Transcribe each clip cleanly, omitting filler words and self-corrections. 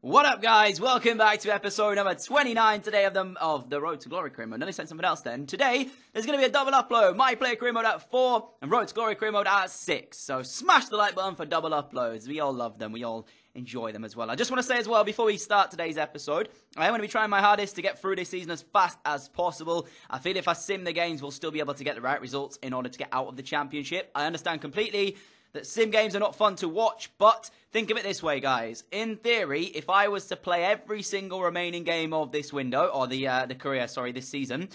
What up, guys? Welcome back to episode number 29 today of the Road to Glory career mode. Nearly said something else then. Today, there's going to be a double upload. My player career mode at 4 and Road to Glory career mode at 6. So smash the like button for double uploads. We all love them. We all enjoy them as well. I just want to say as well, before we start today's episode, I am going to be trying my hardest to get through this season as fast as possible. I feel if I sim the games, we'll still be able to get the right results in order to get out of the championship. I understand completely that sim games are not fun to watch, but think of it this way, guys. In theory, if I was to play every single remaining game of this window, or this season,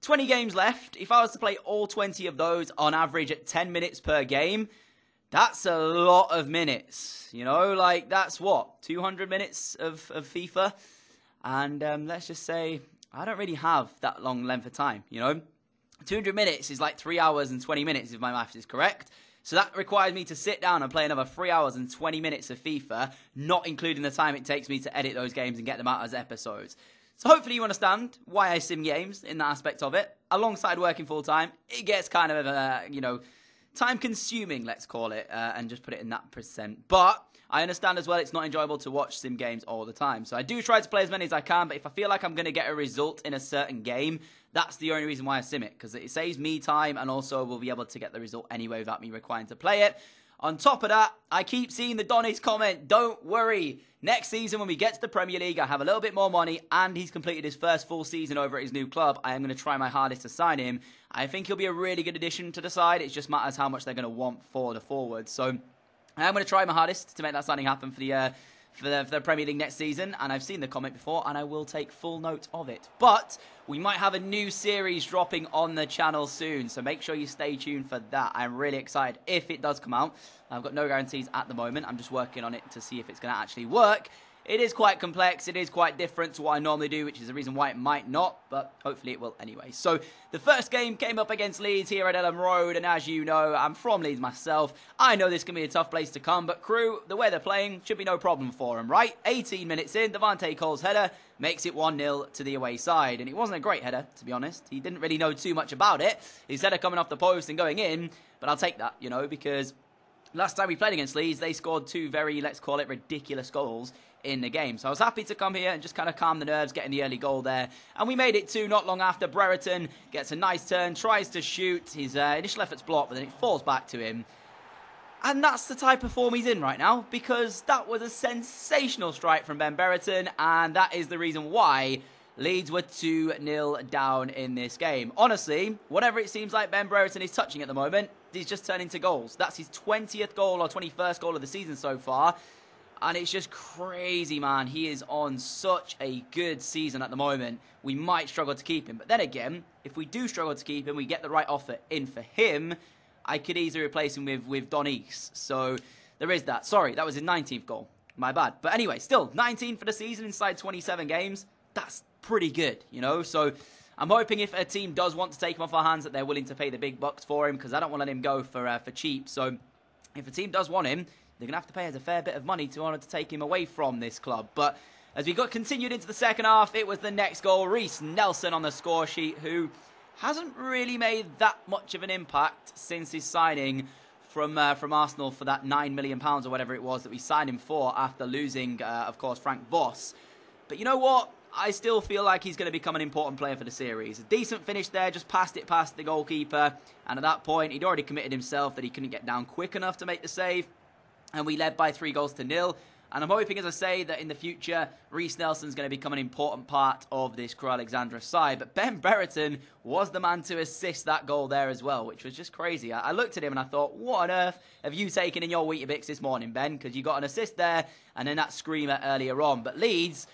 20 games left, if I was to play all 20 of those on average at 10 minutes per game, that's a lot of minutes, you know, like that's what, 200 minutes of FIFA, and let's just say, I don't really have that long length of time, you know, 200 minutes is like 3 hours and 20 minutes if my maths is correct. So that requires me to sit down and play another 3 hours and 20 minutes of FIFA, not including the time it takes me to edit those games and get them out as episodes. So hopefully you understand why I sim games in that aspect of it. Alongside working full-time, it gets kind of, time-consuming, let's call it, and just put it in that percent. But I understand as well it's not enjoyable to watch sim games all the time. So I do try to play as many as I can, but if I feel like I'm going to get a result in a certain game, that's the only reason why I sim it, because it saves me time and also we'll be able to get the result anyway without me requiring to play it. On top of that, I keep seeing the Donny's comment, don't worry, next season when we get to the Premier League, I have a little bit more money and he's completed his first full season over at his new club. I am going to try my hardest to sign him. I think he'll be a really good addition to the side. It just matters how much they're going to want for the forward. So I am going to try my hardest to make that signing happen for the Premier League next season, and I've seen the comment before, and I will take full note of it. But we might have a new series dropping on the channel soon, so make sure you stay tuned for that. I'm really excited if it does come out. I've got no guarantees at the moment. I'm just working on it to see if it's going to actually work. It is quite complex, it is quite different to what I normally do, which is the reason why it might not, but hopefully it will anyway. So, the first game came up against Leeds here at Ellen Road, and as you know, I'm from Leeds myself. I know this can be a tough place to come, but Crew, the way they're playing, should be no problem for them, right? 18 minutes in, Devante Cole's header makes it 1-0 to the away side, and it wasn't a great header, to be honest. He didn't really know too much about it. His header coming off the post and going in, but I'll take that, you know, because last time we played against Leeds, they scored two very, let's call it, ridiculous goals in the game. So I was happy to come here and just kind of calm the nerves, getting the early goal there. And we made it 2 not long after. Brereton gets a nice turn, tries to shoot. His initial effort's blocked, but then it falls back to him. And that's the type of form he's in right now, because that was a sensational strike from Ben Brereton, and that is the reason why Leeds were 2-0 down in this game. Honestly, whatever it seems like Ben Brereton is touching at the moment, he's just turning into goals. That's his 20th goal or 21st goal of the season so far. And it's just crazy, man. He is on such a good season at the moment. We might struggle to keep him. But then again, if we do struggle to keep him, we get the right offer in for him, I could easily replace him with Donny's. So there is that. Sorry, that was his 19th goal. My bad. But anyway, still, 19 for the season inside 27 games. That's pretty good, you know? So I'm hoping if a team does want to take him off our hands that they're willing to pay the big bucks for him, because I don't want to let him go for cheap. So if a team does want him, they're going to have to pay us a fair bit of money in order to take him away from this club. But as we got continued into the second half, it was the next goal. Reece Nelson on the score sheet, who hasn't really made that much of an impact since his signing from Arsenal for that £9 million or whatever it was that we signed him for after losing, of course, Frank Voss. But you know what? I still feel like he's going to become an important player for the series. A decent finish there, just passed it past the goalkeeper. And at that point, he'd already committed himself that he couldn't get down quick enough to make the save. And we led by 3-0. And I'm hoping, as I say, that in the future, Reece Nelson's going to become an important part of this Crew Alexandra side. But Ben Brereton was the man to assist that goal there as well, which was just crazy. I looked at him and I thought, what on earth have you taken in your Weetabix this morning, Ben? Because you got an assist there and then that screamer earlier on. But Leeds,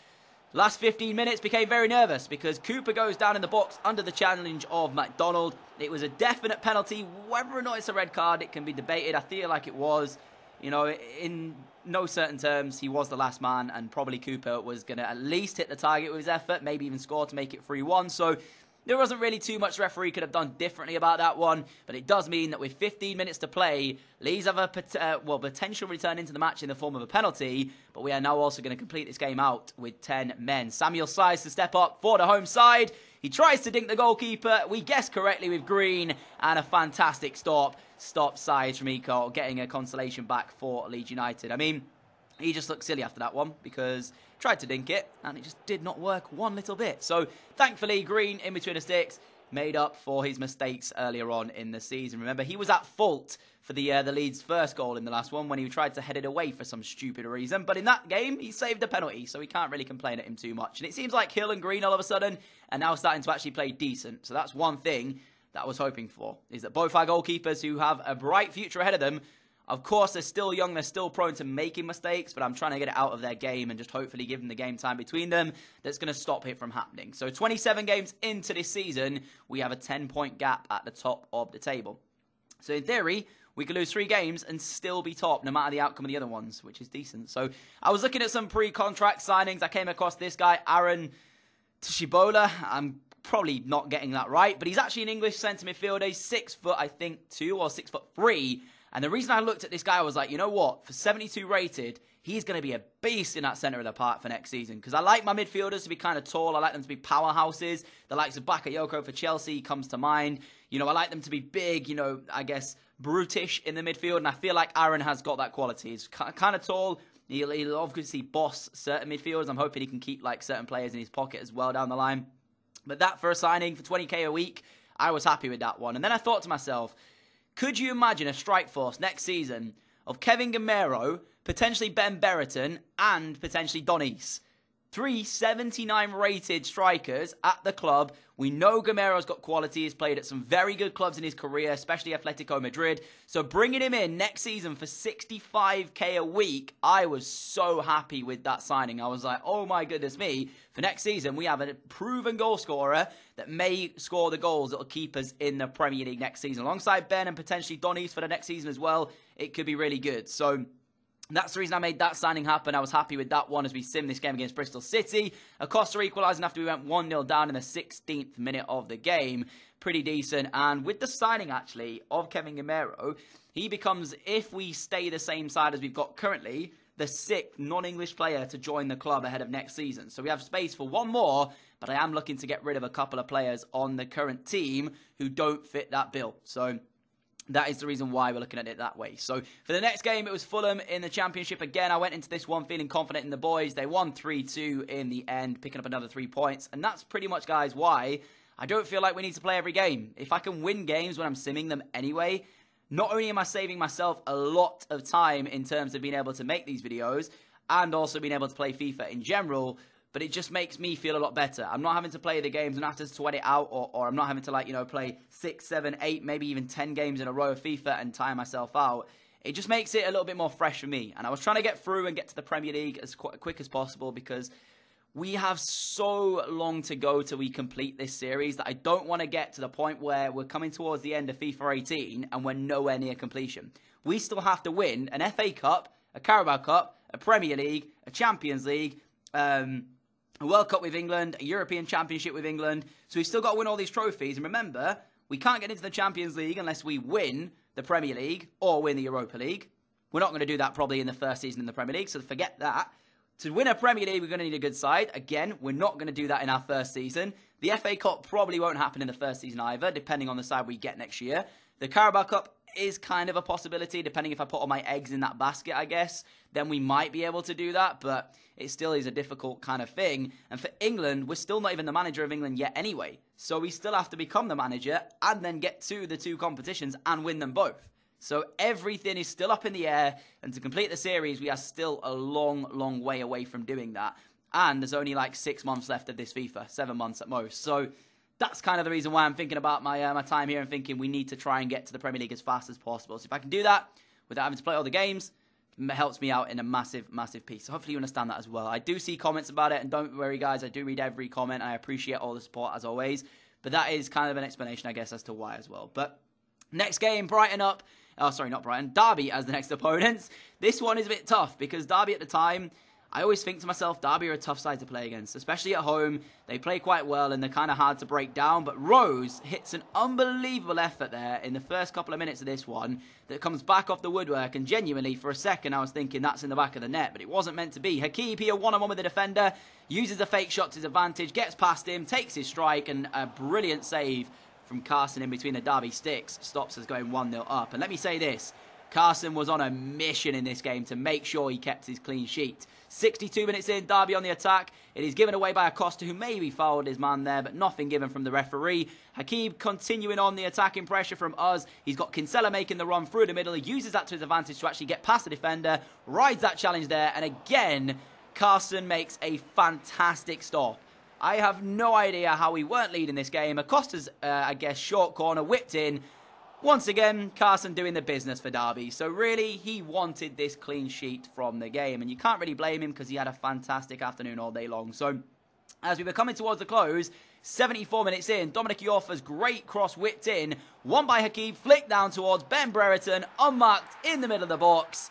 last 15 minutes, became very nervous because Cooper goes down in the box under the challenge of McDonald. It was a definite penalty. Whether or not it's a red card, it can be debated. I feel like it was. You know, in no certain terms, he was the last man, and probably Cooper was going to at least hit the target with his effort, maybe even score to make it 3-1. So there wasn't really too much referee could have done differently about that one, but it does mean that with 15 minutes to play, Leeds have a potential return into the match in the form of a penalty, but we are now also going to complete this game out with 10 men. Samuel Size to step up for the home side. He tries to dink the goalkeeper. We guessed correctly with Green, and a fantastic stop Size from Eco, getting a consolation back for Leeds United. I mean, He just looked silly after that one because he tried to dink it and it just did not work one little bit. So thankfully, Green in between the sticks made up for his mistakes earlier on in the season. Remember, he was at fault for the Leeds' first goal in the last one when he tried to head it away for some stupid reason. But in that game, he saved a penalty, so we can't really complain at him too much. And it seems like Hill and Green all of a sudden are now starting to actually play decent. So that's one thing that I was hoping for, is that both our goalkeepers who have a bright future ahead of them, of course, they're still young, they're still prone to making mistakes, but I'm trying to get it out of their game and just hopefully give them the game time between them that's going to stop it from happening. So 27 games into this season, we have a 10-point gap at the top of the table. So in theory, we could lose 3 games and still be top, no matter the outcome of the other ones, which is decent. So I was looking at some pre-contract signings. I came across this guy, Aaron Tshibola. I'm probably not getting that right, but he's actually an English centre midfielder. He's 6 foot, I think, 2 or 6 foot 3. And the reason I looked at this guy, I was like, you know what? For 72 rated, he's going to be a beast in that centre of the park for next season. Because I like my midfielders to be kind of tall. I like them to be powerhouses. The likes of Bakayoko for Chelsea comes to mind. You know, I like them to be big, you know, I guess, brutish in the midfield. And I feel like Aaron has got that quality. He's kind of tall. He'll obviously boss certain midfielders. I'm hoping he can keep, like, certain players in his pocket as well down the line. But that for a signing for 20k a week, I was happy with that one. And then I thought to myself, could you imagine a strike force next season of Kevin Gamero, potentially Ben Berreton, and potentially Donis? 3 79 rated strikers at the club. We know Gamero's got quality. He's played at some very good clubs in his career, especially Atletico Madrid. So bringing him in next season for 65k a week, I was so happy with that signing. I was like, oh my goodness me. For next season, we have a proven goal scorer that may score the goals that will keep us in the Premier League next season. Alongside Ben and potentially Donis for the next season as well, it could be really good. So that's the reason I made that signing happen. I was happy with that one as we sim this game against Bristol City. Acosta equalising after we went 1-0 down in the 16th minute of the game. Pretty decent. And with the signing, actually, of Kevin Gamero, he becomes, if we stay the same side as we've got currently, the 6th non-English player to join the club ahead of next season. So we have space for one more, but I am looking to get rid of a couple of players on the current team who don't fit that bill. So that is the reason why we're looking at it that way. So for the next game, it was Fulham in the Championship. Again, I went into this one feeling confident in the boys. They won 3-2 in the end, picking up another 3 points. And that's pretty much, guys, why I don't feel like we need to play every game. If I can win games when I'm simming them anyway, not only am I saving myself a lot of time in terms of being able to make these videos and also being able to play FIFA in general, but it just makes me feel a lot better. I'm not having to play the games and have to sweat it out, or I'm not having to, like, you know, play 6, 7, 8, maybe even 10 games in a row of FIFA and tire myself out. It just makes it a little bit more fresh for me. And I was trying to get through and get to the Premier League as quick as possible because we have so long to go till we complete this series that I don't want to get to the point where we're coming towards the end of FIFA 18 and we're nowhere near completion. We still have to win an FA Cup, a Carabao Cup, a Premier League, a Champions League, a World Cup with England, a European Championship with England. So we've still got to win all these trophies. And remember, we can't get into the Champions League unless we win the Premier League or win the Europa League. We're not going to do that probably in the first season in the Premier League, so forget that. To win a Premier League, we're going to need a good side. Again, we're not going to do that in our first season. The FA Cup probably won't happen in the first season either, depending on the side we get next year. The Carabao Cup is kind of a possibility, depending if I put all my eggs in that basket, I guess. Then we might be able to do that, but it still is a difficult kind of thing. And for England, we're still not even the manager of England yet anyway. So we still have to become the manager and then get to the 2 competitions and win them both. So everything is still up in the air. And to complete the series, we are still a long, long way away from doing that. And there's only like 6 months left of this FIFA, 7 months at most. So that's kind of the reason why I'm thinking about my time here and thinking we need to try and get to the Premier League as fast as possible. So if I can do that without having to play all the games, it helps me out in a massive, massive piece. So hopefully you understand that as well. I do see comments about it, and don't worry, guys, I do read every comment. I appreciate all the support as always. But that is kind of an explanation, I guess, as to why as well. But next game, Brighton up. Oh, sorry, not Brighton. Derby as the next opponents. This one is a bit tough because Derby at the time, I always think to myself, Derby are a tough side to play against, especially at home. They play quite well and they're kind of hard to break down. But Rose hits an unbelievable effort there in the first couple of minutes of this one that comes back off the woodwork. And genuinely, for a second, I was thinking that's in the back of the net, but it wasn't meant to be. Hakib here, one-on-one with the defender, uses the fake shot to his advantage, gets past him, takes his strike, and a brilliant save from Carson in between the Derby sticks stops us going 1-0 up. And let me say this. Carson was on a mission in this game to make sure he kept his clean sheet. 62 minutes in, Derby on the attack. It is given away by Acosta, who maybe fouled his man there, but nothing given from the referee. Hakeem continuing on the attacking pressure from us. He's got Kinsella making the run through the middle. He uses that to his advantage to actually get past the defender, rides that challenge there, and again, Carson makes a fantastic stop. I have no idea how we weren't leading this game. Acosta's, I guess, short corner whipped in. Once again, Carson doing the business for Derby. So really, he wanted this clean sheet from the game. And you can't really blame him because he had a fantastic afternoon all day long. So as we were coming towards the close, 74 minutes in, Dominic Iorfa's great cross whipped in. Won by Hakeem, flicked down towards Ben Brereton, unmarked in the middle of the box.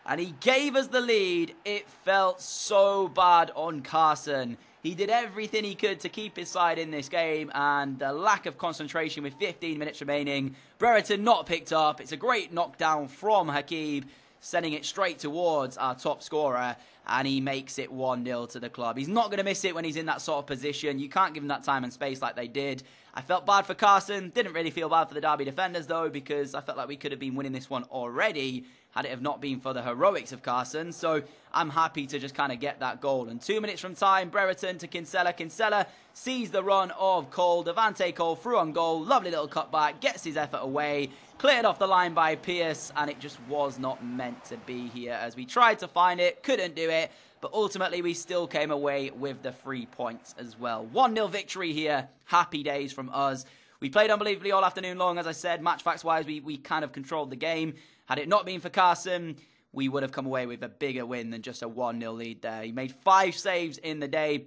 And he gave us the lead. It felt so bad on Carson. He did everything he could to keep his side in this game, and the lack of concentration with 15 minutes remaining. Brereton not picked up. It's a great knockdown from Hakeem, sending it straight towards our top scorer, and he makes it 1-0 to the club. He's not going to miss it when he's in that sort of position. You can't give him that time and space like they did. I felt bad for Carson. Didn't really feel bad for the Derby defenders, though, because I felt like we could have been winning this one already had it have not been for the heroics of Carson. So I'm happy to just kind of get that goal. And 2 minutes from time, Brereton to Kinsella. Kinsella sees the run of Cole. Devante Cole through on goal. Lovely little cutback. Gets his effort away. Cleared off the line by Pierce. And it just was not meant to be here as we tried to find it. Couldn't do it. But ultimately, we still came away with the 3 points as well. 1-0 victory here. Happy days from us. We played unbelievably all afternoon long. As I said, match facts-wise, we kind of controlled the game. Had it not been for Carson, we would have come away with a bigger win than just a 1-0 lead there. He made 5 saves in the day.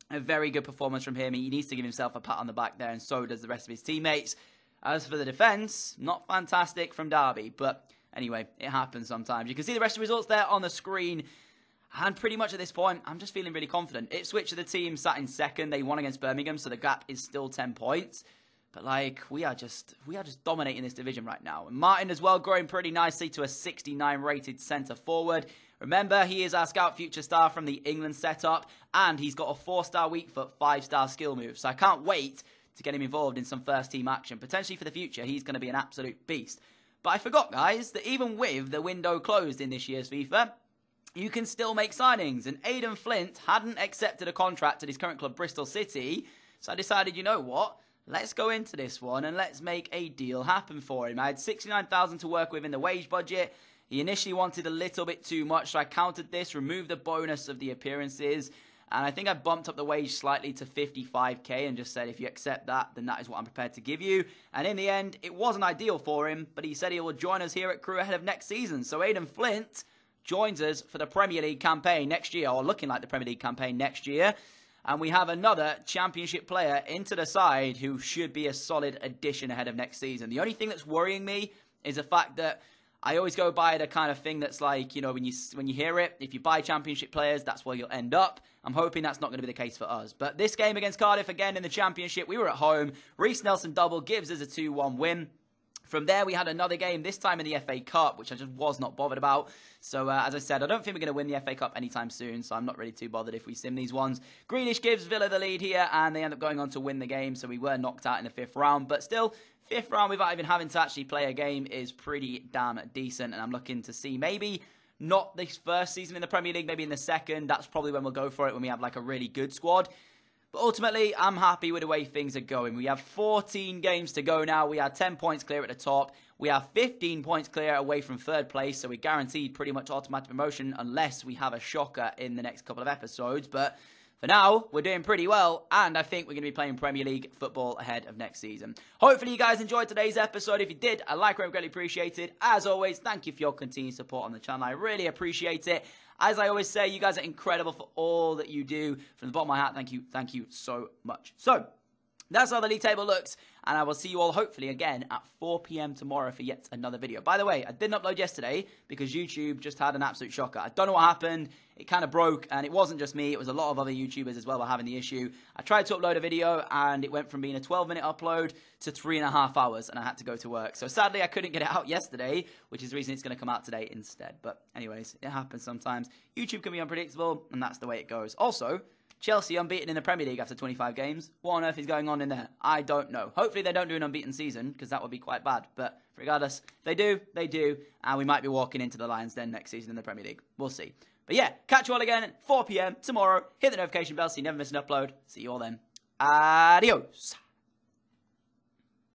A very good performance from him. He needs to give himself a pat on the back there, and so does the rest of his teammates. As for the defence, not fantastic from Derby. But anyway, it happens sometimes. You can see the rest of the results there on the screen. And pretty much at this point, I'm just feeling really confident. Ipswich are the team sat in second. They won against Birmingham, so the gap is still 10 points. But, like, we are just dominating this division right now. And Martin as well growing pretty nicely to a 69 rated centre forward. Remember, he is our scout future star from the England setup. And he's got a 4-star weak foot, 5-star skill move. So I can't wait to get him involved in some first team action. Potentially for the future, he's going to be an absolute beast. But I forgot, guys, that even with the window closed in this year's FIFA, you can still make signings. And Aidan Flint hadn't accepted a contract at his current club, Bristol City. So I decided, you know what? Let's go into this one and let's make a deal happen for him. I had $69,000 to work with in the wage budget. He initially wanted a little bit too much, so I countered this, removed the bonus of the appearances, and I think I bumped up the wage slightly to $55K and just said, if you accept that, then that is what I'm prepared to give you. And in the end, it wasn't ideal for him, but he said he will join us here at Crew ahead of next season. So Aidan Flint joins us for the Premier League campaign next year, or looking like the Premier League campaign next year. And we have another Championship player into the side who should be a solid addition ahead of next season. The only thing that's worrying me is the fact that I always go by the kind of thing that's like, you know, when you hear it, if you buy Championship players, that's where you'll end up. I'm hoping that's not going to be the case for us. But this game against Cardiff, again in the Championship, we were at home. Reece Nelson double gives us a 2-1 win. From there, we had another game, this time in the FA Cup, which I just was not bothered about. So, as I said, I don't think we're going to win the FA Cup anytime soon, so I'm not really too bothered if we sim these ones. Greenish gives Villa the lead here, and they end up going on to win the game, so we were knocked out in the 5th round. But still, 5th round without even having to actually play a game is pretty damn decent, and I'm looking to see maybe not this first season in the Premier League, maybe in the second. That's probably when we'll go for it, when we have like a really good squad. But ultimately, I'm happy with the way things are going. We have 14 games to go now. We are 10 points clear at the top. We are 15 points clear away from 3rd place, so we're guaranteed pretty much automatic promotion unless we have a shocker in the next couple of episodes. But for now, we're doing pretty well, and I think we're going to be playing Premier League football ahead of next season. Hopefully, you guys enjoyed today's episode. If you did, a like would be greatly appreciated. As always, thank you for your continued support on the channel. I really appreciate it. As I always say, you guys are incredible for all that you do. From the bottom of my heart, thank you so much. So, that's how the league table looks, and I will see you all hopefully again at 4 PM tomorrow for yet another video. By the way, I didn't upload yesterday because YouTube just had an absolute shocker. I don't know what happened. It kind of broke, and it wasn't just me. It was a lot of other YouTubers as well were having the issue. I tried to upload a video, and it went from being a 12-minute upload to 3.5 hours, and I had to go to work. So sadly, I couldn't get it out yesterday, which is the reason it's going to come out today instead. But anyways, it happens sometimes. YouTube can be unpredictable, and that's the way it goes. Also, Chelsea unbeaten in the Premier League after 25 games. What on earth is going on in there? I don't know. Hopefully they don't do an unbeaten season, because that would be quite bad. But regardless, if they do, they do. And we might be walking into the Lions' Den next season in the Premier League. We'll see. But yeah, catch you all again at 4 p.m. tomorrow. Hit the notification bell so you never miss an upload. See you all then. Adios.